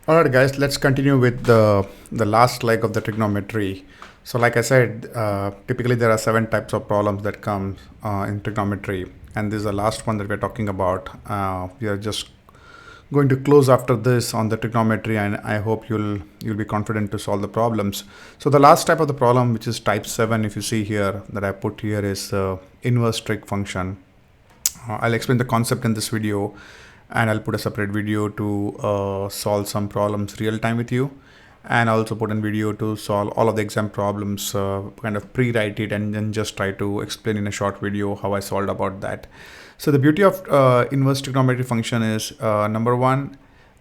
All right, guys, let's continue with the last leg of the trigonometry. So, like I said, typically there are 7 types of problems that come in trigonometry, and this is the last one that we're talking about. We are just going to close after this on the trigonometry, and I hope you'll be confident to solve the problems. So, the last type of the problem, which is type 7, if you see here that I put here, is inverse trig function. I'll explain the concept in this video, and I'll put a separate video to solve some problems real time with you, and also put in video to solve all of the exam problems, kind of pre-write it and then just try to explain in a short video how I solved about that. So the beauty of inverse trigonometry function is number one,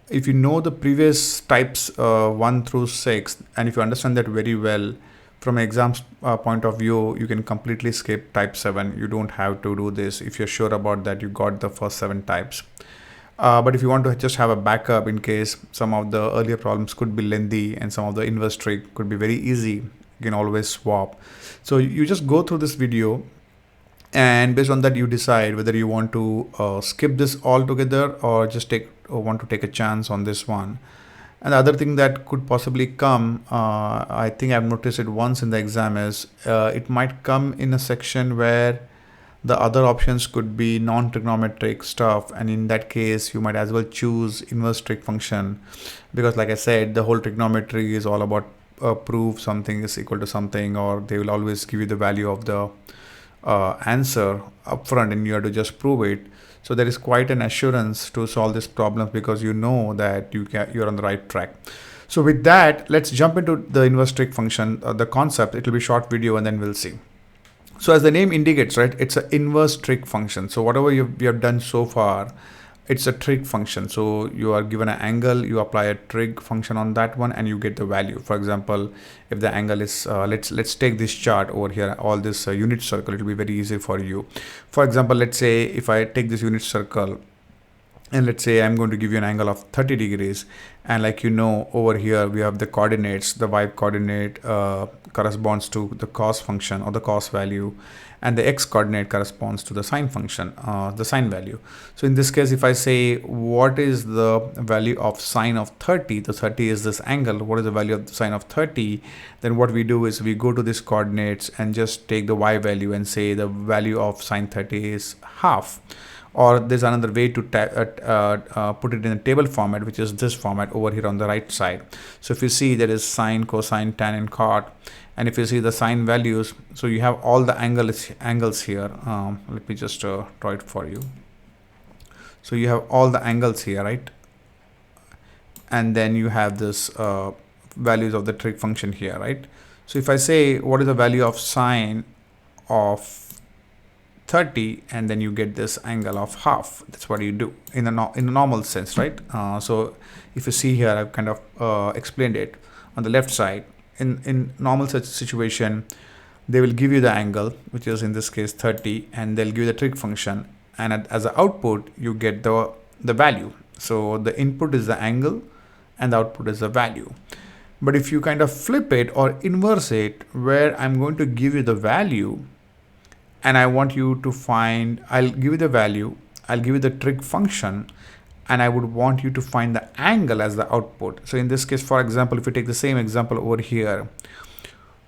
if you know the previous types 1 through 6, and if you understand that very well, from an exam point of view, you can completely skip type 7. You don't have to do this if you're sure about that you got the first 7 types. But if you want to just have a backup in case some of the earlier problems could be lengthy and some of the inverse trig could be very easy, you can always swap. So you just go through this video, and based on that you decide whether you want to skip this altogether or just want to take a chance on this one. And the other thing that could possibly come, I think I've noticed it once in the exam, is it might come in a section where the other options could be non-trigonometric stuff, and in that case you might as well choose inverse trig function, because like I said, the whole trigonometry is all about prove something is equal to something, or they will always give you the value of the answer upfront and you have to just prove it. So there is quite an assurance to solve this problem because you know that you're on the right track. So with that, let's jump into the inverse trig function, the concept. It will be short video and then we'll see. So as the name indicates, right, it's an inverse trig function. So whatever you have done so far, it's a trig function. So you are given an angle, you apply a trig function on that one, and you get the value. For example, if the angle is, let's take this chart over here, all this unit circle, it will be very easy for you. For example, let's say if I take this unit circle, and let's say I'm going to give you an angle of 30 degrees, and like you know, over here we have the coordinates. The y coordinate corresponds to the cos function or the cos value, and the x coordinate corresponds to the sine function, the sine value. So in this case, if I say what is the value of sine of 30, the 30 is this angle, what is the value of the sine of 30, then what we do is we go to these coordinates and just take the y value and say the value of sine 30 is half. Or there's another way to put it in a table format, which is this format over here on the right side. So if you see, there is sine, cosine, tan, and cot. And if you see the sine values, so you have all the angles here. Let me just draw it for you. So you have all the angles here, right? And then you have this values of the trig function here, right? So if I say what is the value of sine of 30, and then you get this angle of half. That's what you do in a normal sense, right? So if you see here, I've kind of explained it on the left side. In normal such situation, they will give you the angle, which is in this case 30, and they'll give you the trig function, and as an output you get the value. So the input is the angle and the output is the value. But if you kind of flip it or inverse it, where I'm going to give you the value and I want you to find, I'll give you the value, I'll give you the trig function, and I would want you to find the angle as the output. So in this case, for example, if you take the same example over here,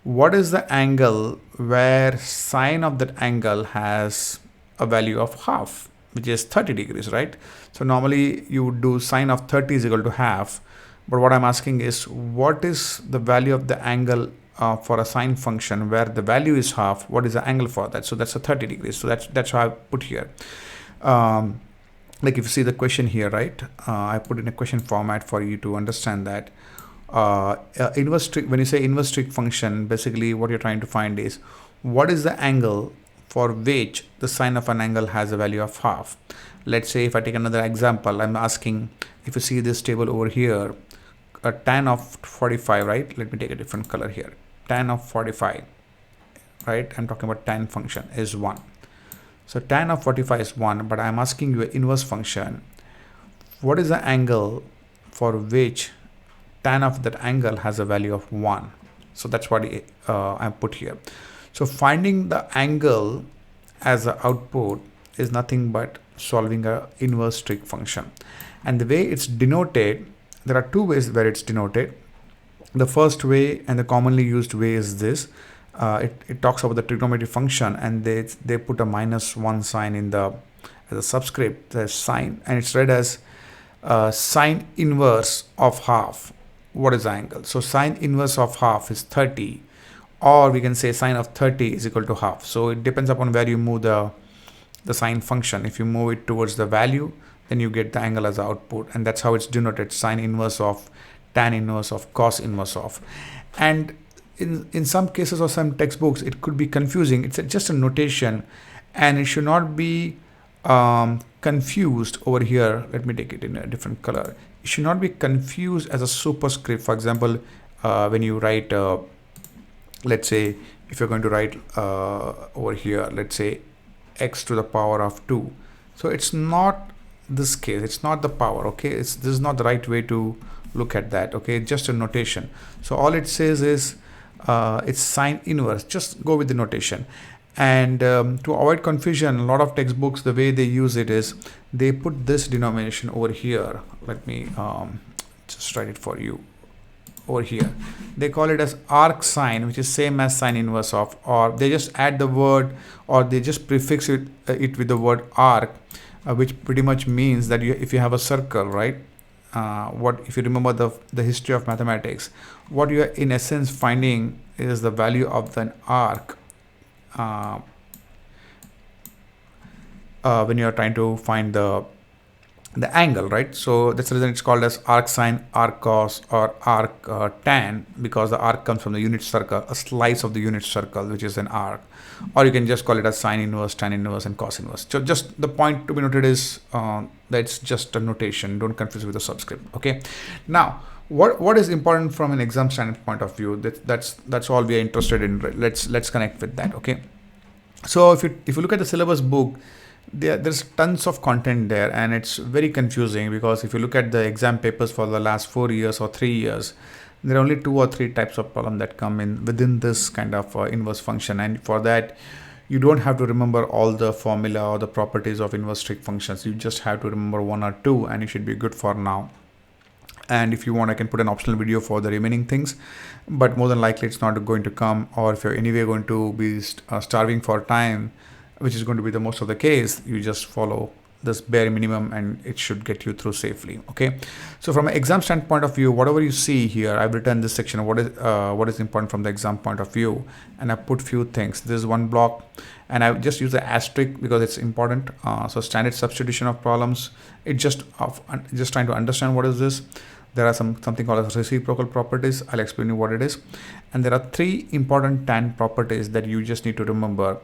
what is the angle where sine of that angle has a value of half, which is 30 degrees, right? So normally you would do sine of 30 is equal to half, but what I'm asking is what is the value of the angle for a sine function where the value is half, what is the angle for that? So that's a 30 degrees. So that's how I put here. Like if you see the question here, right? I put in a question format for you to understand that inverse trig, when you say inverse trig function, basically what you're trying to find is what is the angle for which the sine of an angle has a value of half. Let's say if I take another example, I'm asking, if you see this table over here, a tan of 45, right? Let me take a different color here. Tan of 45, right? I'm talking about tan function is 1. So tan of 45 is 1, but I'm asking you an inverse function. What is the angle for which tan of that angle has a value of 1? So that's what I put here. So finding the angle as an output is nothing but solving a inverse trig function. And the way it's denoted, there are two ways where it's denoted. The first way and the commonly used way is this. It talks about the trigonometry function, and they put a -1 sign in the as a subscript, the sign, and it's read as sine inverse of half. What is the angle? So sine inverse of half is 30, or we can say sine of 30 is equal to half. So it depends upon where you move the sine function. If you move it towards the value, then you get the angle as the output, and that's how it's denoted: sine inverse of, tan inverse of, cos inverse of. And in some cases or some textbooks, it could be confusing. It's just a notation, and it should not be confused over here. Let me take it in a different color. It should not be confused as a superscript. For example, when you write, let's say, if you're going to write over here, let's say x to the power of 2. So it's not this case. It's not the power. Okay, this is not the right way to look at that. Okay, it's just a notation. So all it says is it's sine inverse. Just go with the notation. And to avoid confusion, a lot of textbooks, the way they use it is they put this denomination over here. Let me just write it for you over here. They call it as arc sine, which is same as sine inverse of, or they just add the word, or they just prefix it with the word arc, which pretty much means that if you have a circle, right? If you remember the history of mathematics, what you are in essence finding is the value of an arc when you are trying to find the angle, right? So that's the reason it's called as arc sine, arc cos, or arc tan, because the arc comes from the unit circle, a slice of the unit circle, which is an arc. Or you can just call it as sine inverse, tan inverse, and cos inverse. So just the point to be noted is that it's just a notation. Don't confuse with the subscript. Okay. Now, what is important from an exam standpoint of view? That's all we are interested in. Let's connect with that. Okay. So if you look at the syllabus book, there's tons of content there, and it's very confusing, because if you look at the exam papers for the last 4 years or 3 years, there are only 2 or 3 types of problem that come in within this kind of inverse function. And for that, you don't have to remember all the formula or the properties of inverse trig functions. You just have to remember 1 or 2, and you should be good for now. And if you want, I can put an optional video for the remaining things, but more than likely it's not going to come. Or if you're anyway going to be starving for time, which is going to be the most of the case, you just follow this bare minimum and it should get you through safely. Okay. So from an exam standpoint of view, whatever you see here, I've written this section, what is important from the exam point of view, and I put few things. This is one block, and I just use the asterisk because it's important. So standard substitution of problems, it's just trying to understand what is this. There are something called as reciprocal properties. I'll explain you what it is. And there are 3 important tan properties that you just need to remember.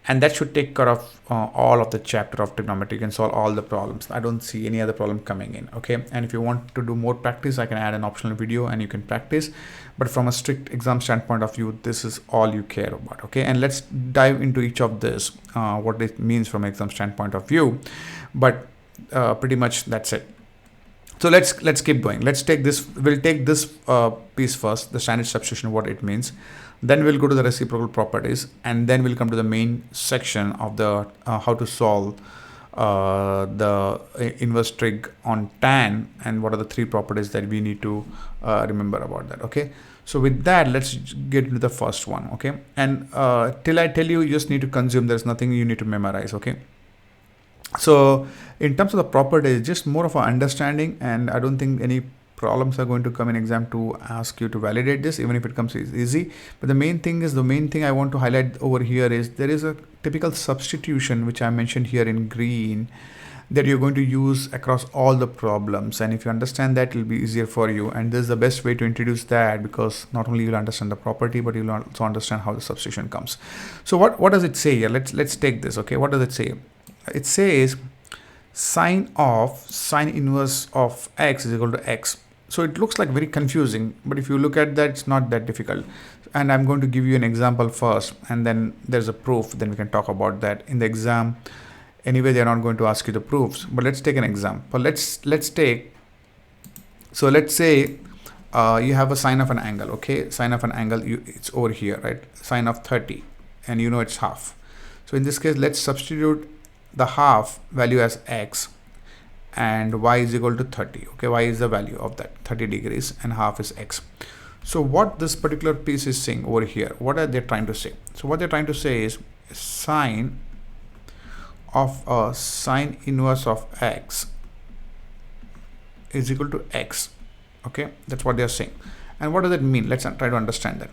And that should take care of all of the chapter of trigonometry. You can solve all the problems. I don't see any other problem coming in. Okay. And if you want to do more practice, I can add an optional video and you can practice. But from a strict exam standpoint of view, this is all you care about. Okay. And let's dive into each of this, what it means from an exam standpoint of view. But pretty much that's it. So let's keep going. Let's take this. We'll take this piece first, the standard substitution, what it means. Then we'll go to the reciprocal properties, and then we'll come to the main section of the how to solve the inverse trig on tan, and what are the 3 properties that we need to remember about that. Okay. So with that, let's get into the first one. Okay. And till I tell you, you just need to consume. There's nothing you need to memorize. Okay. So in terms of the properties, just more of an understanding, and I don't think any problems are going to come in exam to ask you to validate this, even if it comes easy. But the main thing I want to highlight over here is there is a typical substitution, which I mentioned here in green, that you're going to use across all the problems. And if you understand that, it'll be easier for you. And this is the best way to introduce that, because not only you'll understand the property, but you'll also understand how the substitution comes. So what does it say here? Let's take this. Okay. What does it say? It says sine inverse of x is equal to x. So it looks like very confusing, but if you look at that, it's not that difficult. And I'm going to give you an example first, and then there's a proof. Then we can talk about that in the exam. Anyway, they're not going to ask you the proofs, but let's take an example. Let's say you have a sine of an angle. Okay, sine of an angle, it's over here, right? Sine of 30, and you know it's half. So in this case, let's substitute the half value as x, and y is equal to 30. Okay, y is the value of that 30 degrees and half is x. So what this particular piece is saying over here, what are they trying to say? So what they're trying to say is sine of a sine inverse of x is equal to x. Okay, that's what they're saying. And what does it mean? Let's try to understand that.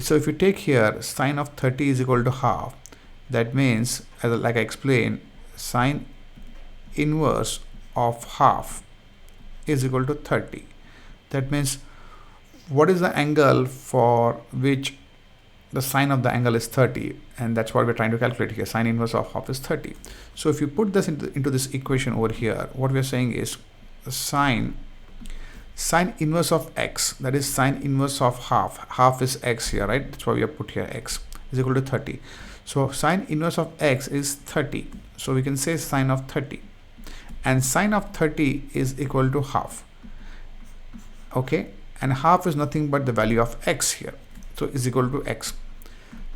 So if you take here sine of 30 is equal to half, that means, like I explained, sine inverse of half is equal to 30. That means what is the angle for which the sine of the angle is 30, and that's what we're trying to calculate here. Sine inverse of half is 30. So if you put this into this equation over here, what we're saying is sine inverse of x, that is sine inverse of half is x here, right? That's why we have put here x is equal to 30. So sine inverse of x is 30, so we can say sine of 30, and sine of 30 is equal to half. Okay, and half is nothing but the value of x here, so is equal to x.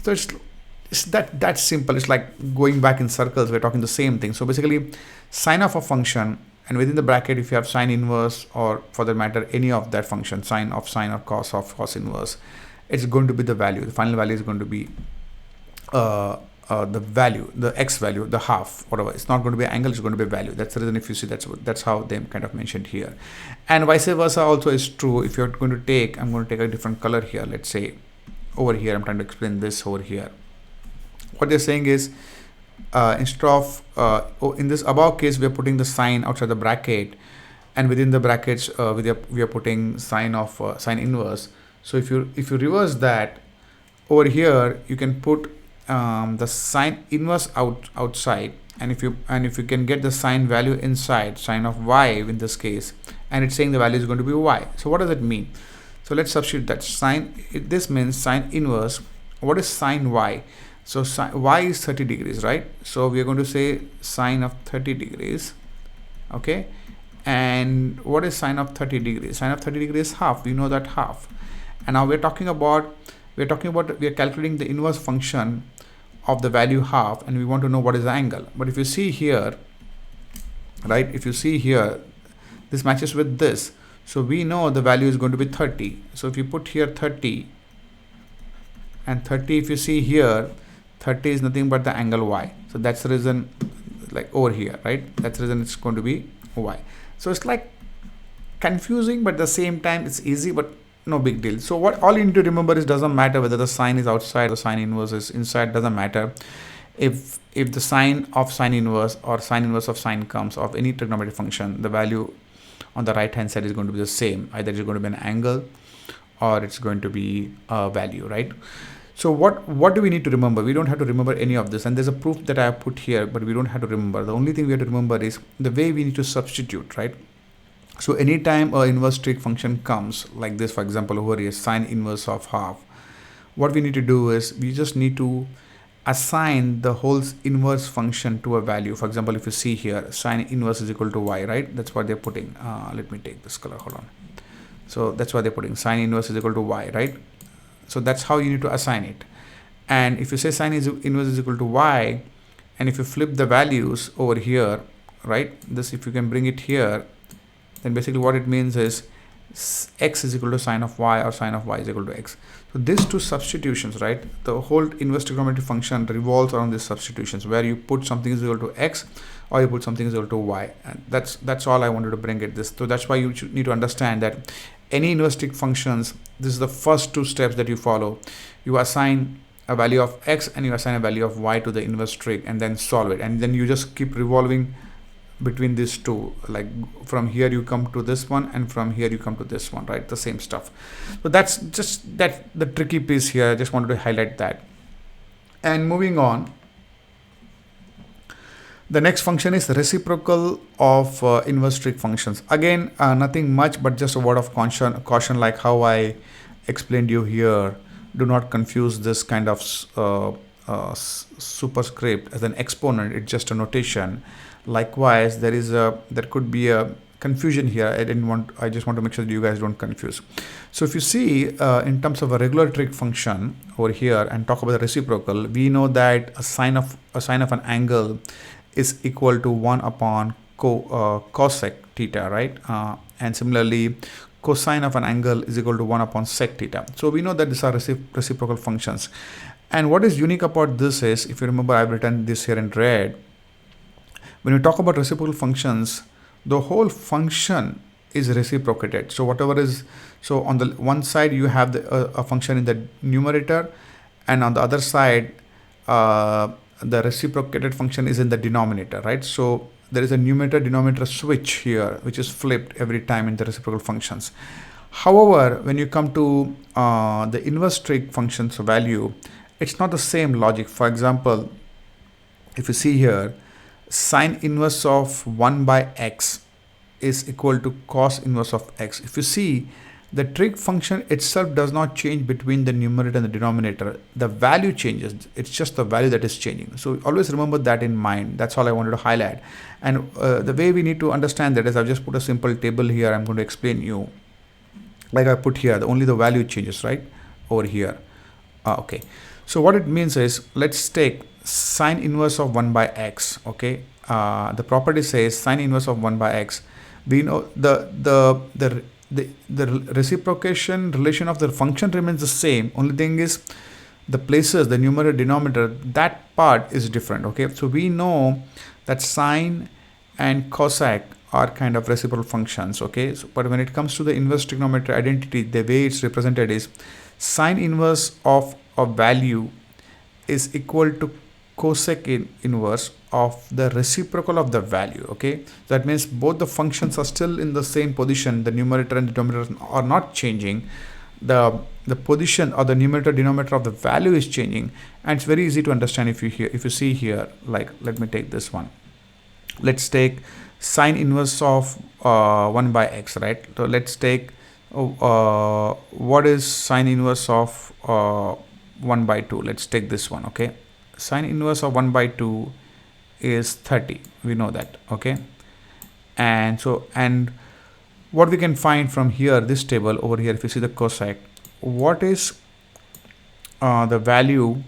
So it's that simple. It's like going back in circles. We're talking the same thing. So basically sine of a function, and within the bracket if you have sine inverse, or for that matter any of that function, sine or cos of cos inverse, it's going to be the value. The final value is going to be the value, the x value, the half, whatever. It's not going to be an angle, it's going to be a value. That's the reason. If you see, that's how they kind of mentioned here. And vice versa also is true. If you're going to take, I'm going to take a different color here. Let's say over here, I'm trying to explain this over here. What they're saying is instead of in this above case, we are putting the sign outside the bracket, and within the brackets we are putting sine of sine inverse. So if you reverse that over here, you can put the sine inverse outside, and if you can get the sine value inside, sine of y in this case, and it's saying the value is going to be y. So what does it mean? So let's substitute that sine. This means sine inverse. What is sine y? So y is 30 degrees, right? So we are going to say sine of 30 degrees. Okay, and what is sine of 30 degrees? Sine of 30 degrees is half. We know that half. And now we are calculating the inverse function of the value half, and we want to know what is the angle. But if you see here, right, if you see here, this matches with this, so we know the value is going to be 30. So if you put here 30 and 30, if you see here, 30 is nothing but the angle y. So that's the reason, like over here, right? That's the reason it's going to be y. So it's like confusing, but at the same time it's easy, but no big deal. So what all you need to remember is, doesn't matter whether the sine is outside, the sine inverse is inside, doesn't matter. If the sine of sine inverse or sine inverse of sine comes of any trigonometric function, the value on the right hand side is going to be the same. Either it's going to be an angle or it's going to be a value, right? So what do we need to remember? We don't have to remember any of this, and there's a proof that I have put here, but we don't have to remember. The only thing we have to remember is the way we need to substitute, right? So anytime an inverse trig function comes like this, for example over here, sine inverse of half, what we need to do is we just need to assign the whole inverse function to a value. For example, if you see here, sine inverse is equal to y, right? That's what they're putting. Let me take this color, hold on. So that's what they're putting, sine inverse is equal to y, right? So that's how you need to assign it. And if you say sine inverse is equal to y, and if you flip the values over here, right, this, if you can bring it here, then basically what it means is x is equal to sine of y, or sine of y is equal to x. So these two substitutions, right, the whole inverse trigonometric function revolves around these substitutions, where you put something is equal to x or you put something is equal to y. And that's all I wanted to bring it this. So that's why you need to understand that any inverse trig functions, this is the first two steps that you follow. You assign a value of x and you assign a value of y to the inverse trig, and then solve it, and then you just keep revolving between these two. Like from here you come to this one, and from here you come to this one, right? The same stuff. So that's just the tricky piece here. I just wanted to highlight that. And moving on, the next function is reciprocal of inverse trig functions. Again, nothing much, but just a word of caution, like how I explained you here. Do not confuse this kind of superscript as an exponent. It's just a notation. Likewise, there could be a confusion here. I just want to make sure that you guys don't confuse. So if you see in terms of a regular trig function over here and talk about the reciprocal, we know that a sine of an angle is equal to 1 upon cosec theta, right? And similarly, cosine of an angle is equal to 1 upon sec theta. So we know that these are reciprocal functions. And what is unique about this is, if you remember, I've written this here in red. When you talk about reciprocal functions, the whole function is reciprocated. So whatever is, so on the one side you have a function in the numerator, and on the other side the reciprocated function is in the denominator, right? So there is a numerator denominator switch here, which is flipped every time in the reciprocal functions. However, when you come to the inverse trig functions value, it's not the same logic. For example, if you see here, sine inverse of 1 by x is equal to cos inverse of x. If you see, the trig function itself does not change between the numerator and the denominator. The value changes. It's just the value that is changing. So always remember that in mind. That's all I wanted to highlight. And the way we need to understand that is, I've just put a simple table here. I'm going to explain you. Like I put here, only the value changes, right? Over here. Okay. So what it means is, let's take sine inverse of 1 by x. Okay. The property says sine inverse of 1 by x. We know the reciprocation relation of the function remains the same. Only thing is the places, the numerator denominator, that part is different. Okay. So we know that sine and cosec are kind of reciprocal functions. Okay. So, but when it comes to the inverse trigonometry identity, the way it's represented is sine inverse of a value is equal to cosec inverse of the reciprocal of the value. Okay, that means both the functions are still in the same position. The numerator and the denominator are not changing. The position or the numerator denominator of the value is changing, and it's very easy to understand. If you see here, like, let me take this one. Let's take sine inverse of 1 by x, right? So let's take what is sine inverse of 1 by 2. Let's take this one. Okay, sine inverse of 1 by 2 is 30. We know that. Okay, and so, and what we can find from here, this table over here, if you see the cosec, what is the value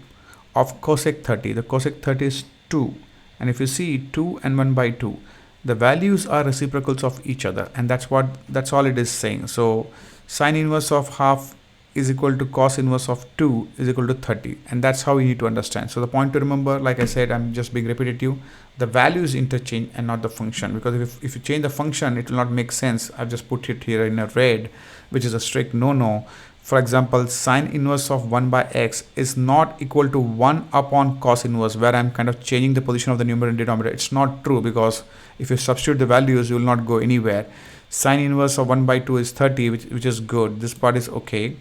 of cosec 30? The cosec 30 is 2, and if you see 2 and 1 by 2, the values are reciprocals of each other, and that's all it is saying. So sine inverse of half is equal to cos inverse of 2 is equal to 30, and that's how we need to understand. So the point to remember, like I said, I'm just being repetitive, the value is interchange and not the function, because if you change the function, it will not make sense. I've just put it here in a red, which is a strict no. For example, sine inverse of 1 by x is not equal to 1 upon cos inverse, where I'm kind of changing the position of the numerator and denominator. It's not true, because if you substitute the values, you will not go anywhere. Sine inverse of 1 by 2 is 30, which is good. This part is okay.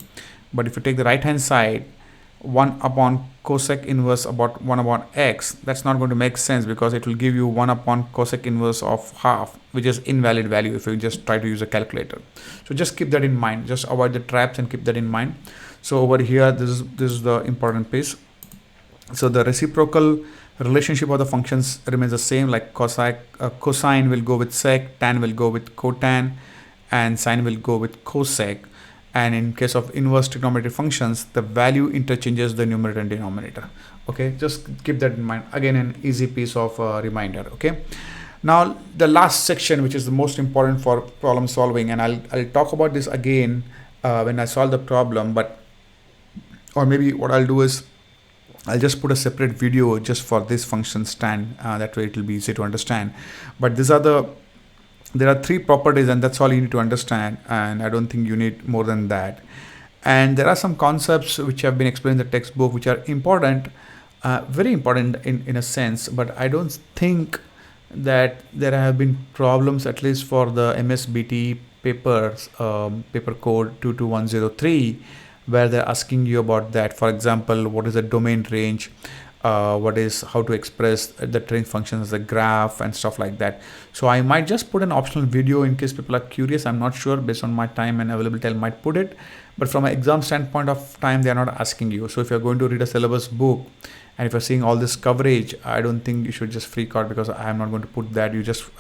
But if you take the right hand side, 1 upon cosec inverse about 1 upon x, that's not going to make sense, because it will give you 1 upon cosec inverse of half, which is invalid value if you just try to use a calculator. So just keep that in mind. Just avoid the traps and keep that in mind. So over here, this is the important piece. So the reciprocal relationship of the functions remains the same, like cosine will go with sec, tan will go with cotan, and sine will go with cosec. And in case of inverse trigonometric functions, the value interchanges the numerator and denominator. Okay, just keep that in mind. Again, an easy piece of reminder. Okay, now the last section, which is the most important for problem solving, and I'll talk about this again when I solve the problem. But, or maybe what I'll do is, I'll just put a separate video just for this function stand. That way it will be easy to understand. But there are 3 properties, and that's all you need to understand, and I don't think you need more than that. And there are some concepts which have been explained in the textbook, which are important, very important in a sense, but I don't think that there have been problems, at least for the MSBTE papers, paper code 22103, where they're asking you about that. For example, what is the domain range? What is how to express the range functions as a graph and stuff like that. So I might just put an optional video in case people are curious. I'm not sure, based on my time and availability, I might put it. But from an exam standpoint of time, they are not asking you. So if you're going to read a syllabus book, and if you're seeing all this coverage, I don't think you should just freak out, because I'm not going to put that.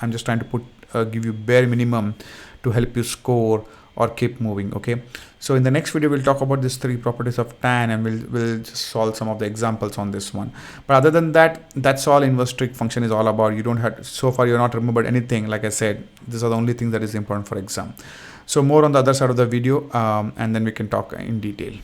I'm just trying to give you bare minimum to help you score or keep moving. Okay, so in the next video we'll talk about these three properties of tan, and we'll just solve some of the examples on this one. But other than that, that's all inverse trig function is all about. You don't have, so far you're not remembered anything. Like I said, these are the only things that is important for exam. So more on the other side of the video, and then we can talk in detail.